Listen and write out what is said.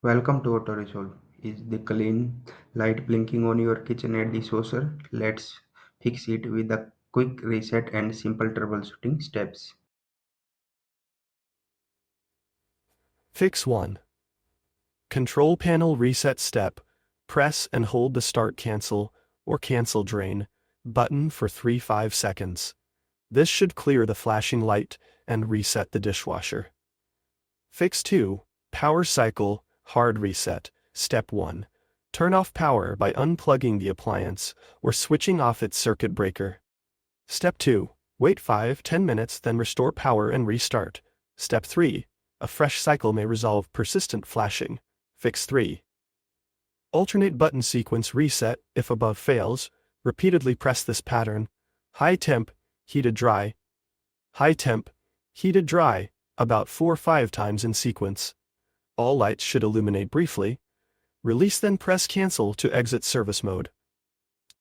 Welcome to Auto Resolve. Is the clean light blinking on your KitchenAid dishwasher? Let's fix it with a quick reset and simple troubleshooting steps. Fix 1. Control panel reset step. Press and hold the Start Cancel or Cancel Drain button for 3-5 seconds. This should clear the flashing light and reset the dishwasher. Fix 2. Power Cycle Hard Reset. Step 1. Turn off power by unplugging the appliance or switching off its circuit breaker. Step 2. Wait 5-10 minutes, then restore power and restart. Step 3. A fresh cycle may resolve persistent flashing. Fix 3. Alternate button sequence reset. If above fails, repeatedly press this pattern. High temp, heated dry. High temp, heated dry, about 4-5 times in sequence. All lights should illuminate briefly. Release, then press cancel to exit service mode.